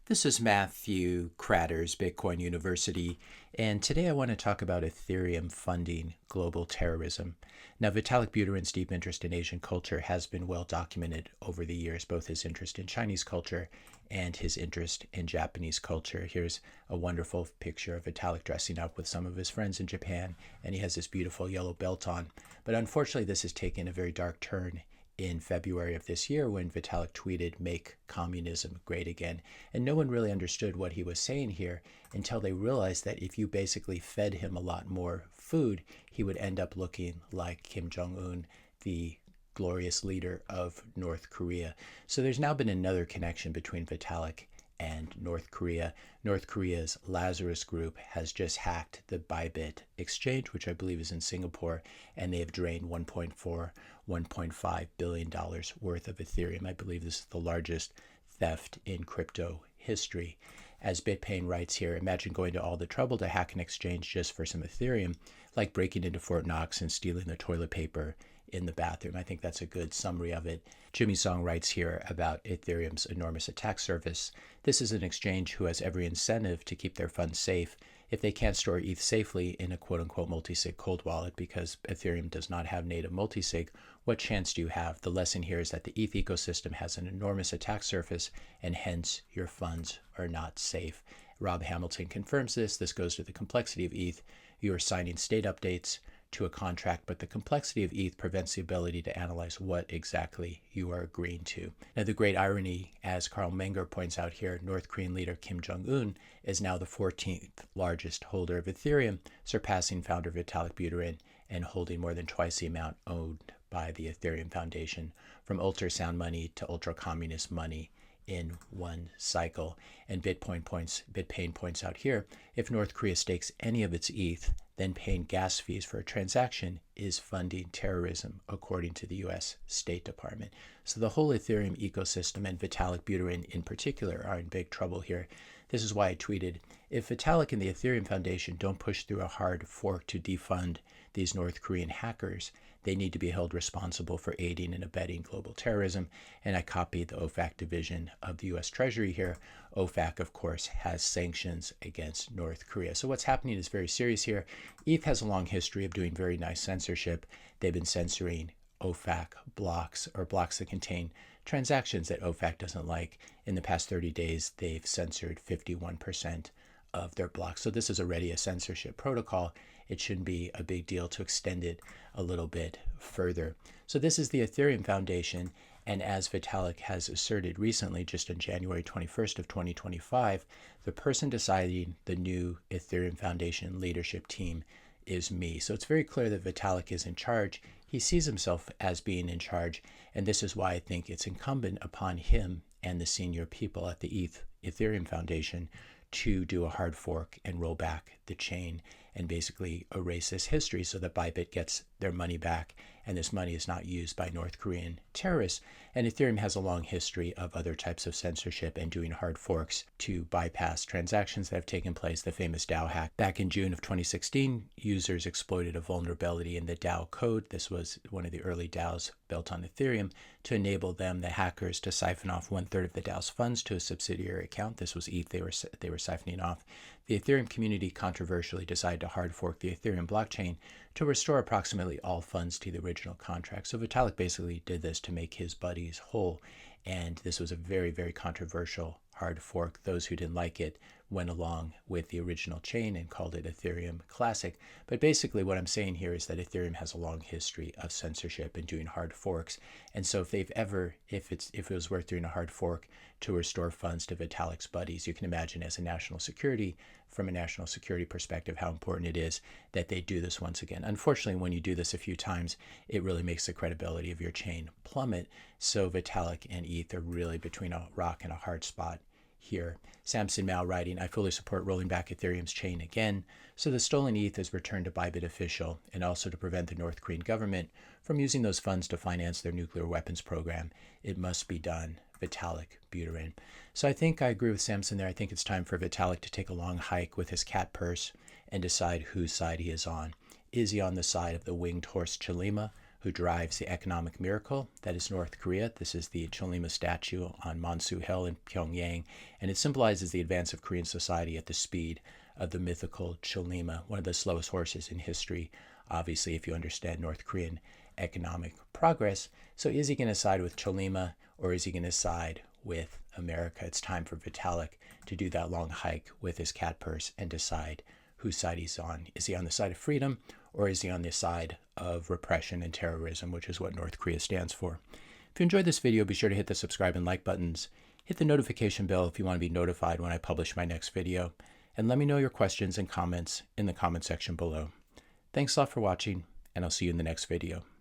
This is Matthew Kratter's Bitcoin University, and today I want to talk about Ethereum funding global terrorism. Now, Vitalik Buterin's deep interest in Asian culture has been well documented over the years, both his interest in Chinese culture and his interest in Japanese culture. Here's a wonderful picture of Vitalik dressing up with some of his friends in Japan, and he has this beautiful yellow belt on. But unfortunately, this has taken a very dark turn in February of this year when Vitalik tweeted, "Make communism great again." And no one really understood what he was saying here until they realized that if you basically fed him a lot more food, he would end up looking like Kim Jong-un, the glorious leader of North Korea. So there's now been another connection between Vitalik and North Korea. North Korea's Lazarus Group has just hacked the Bybit exchange, which I believe is in Singapore, and they have drained $1.5 billion worth of Ethereum. I believe this is the largest theft in crypto history. As BitPain writes here, imagine going to all the trouble to hack an exchange just for some Ethereum, like breaking into Fort Knox and stealing the toilet paper in the bathroom. I think that's a good summary of it. Jimmy Song writes here about Ethereum's enormous attack surface. This is an exchange who has every incentive to keep their funds safe. If they can't store ETH safely in a quote-unquote multi-sig cold wallet because Ethereum does not have native multi-sig, what chance do you have? The lesson here is that the ETH ecosystem has an enormous attack surface, and hence your funds are not safe. Rob Hamilton confirms this. This goes to the complexity of ETH. You are signing state updates to a contract, but the complexity of ETH prevents the ability to analyze what exactly you are agreeing to. Now, the great irony, as Carl Menger points out here, North Korean leader Kim Jong-un is now the 14th largest holder of Ethereum, surpassing founder Vitalik Buterin and holding more than twice the amount owned by the Ethereum Foundation, from ultrasound money to ultra-communist money in one cycle. And BitPain points out here, if North Korea stakes any of its ETH, then paying gas fees for a transaction is funding terrorism, according to the U.S. State Department. So the whole Ethereum ecosystem, and Vitalik Buterin in particular, are in big trouble here. This is why I tweeted, if Vitalik and the Ethereum Foundation don't push through a hard fork to defund these North Korean hackers, they need to be held responsible for aiding and abetting global terrorism. And I copied the OFAC division of the U.S. Treasury here. OFAC, of course, has sanctions against North Korea. So what's happening is very serious here. ETH has a long history of doing very nice censorship. They've been censoring OFAC blocks, or blocks that contain transactions that OFAC doesn't like. In the past 30 days, they've censored 51% of their blocks. So this is already a censorship protocol. It shouldn't be a big deal to extend it a little bit further. So this is the Ethereum Foundation, and as Vitalik has asserted recently, just on January 21st of 2025, the person deciding the new Ethereum Foundation leadership team is me. So it's very clear that Vitalik is in charge. He sees himself as being in charge, and this is why I think it's incumbent upon him and the senior people at the Ethereum Foundation to do a hard fork and roll back the chain and basically erase this history so that Bybit gets their money back and this money is not used by North Korean terrorists. And Ethereum has a long history of other types of censorship and doing hard forks to bypass transactions that have taken place. The famous DAO hack. Back in June of 2016, users exploited a vulnerability in the DAO code. This was one of the early DAOs built on Ethereum to enable them, the hackers, to siphon off 1/3 of the DAO's funds to a subsidiary account. This was ETH they were siphoning off. The Ethereum community controversially decided to hard fork the Ethereum blockchain to restore approximately all funds to the original contract. So Vitalik basically did this to make his buddies whole, and this was a very, very controversial hard fork. Those who didn't like it went along with the original chain and called it Ethereum Classic. But basically what I'm saying here is that Ethereum has a long history of censorship and doing hard forks. And so if it was worth doing a hard fork to restore funds to Vitalik's buddies, you can imagine from a national security perspective, how important it is that they do this once again. Unfortunately, when you do this a few times, it really makes the credibility of your chain plummet. So Vitalik and ETH are really between a rock and a hard spot here. Samson Mao writing, I fully support rolling back Ethereum's chain again, so the stolen ETH is returned to Bybit official, and also to prevent the North Korean government from using those funds to finance their nuclear weapons program. It must be done. Vitalik Buterin. So I think I agree with Samson there. I think it's time for Vitalik to take a long hike with his cat purse and decide whose side he is on. Is he on the side of the winged horse Chelima, who drives the economic miracle that is North Korea. This is the Chollima statue on Monsu Hill in Pyongyang, and it symbolizes the advance of Korean society at the speed of the mythical Chollima, one of the slowest horses in history, obviously, if you understand North Korean economic progress. So is he going to side with Chollima, or is he going to side with America? It's time for Vitalik to do that long hike with his cat purse and decide whose side he's on. Is he on the side of freedom, or is he on the side of repression and terrorism, which is what North Korea stands for? If you enjoyed this video, be sure to hit the subscribe and like buttons. Hit the notification bell if you want to be notified when I publish my next video. And let me know your questions and comments in the comment section below. Thanks a lot for watching, and I'll see you in the next video.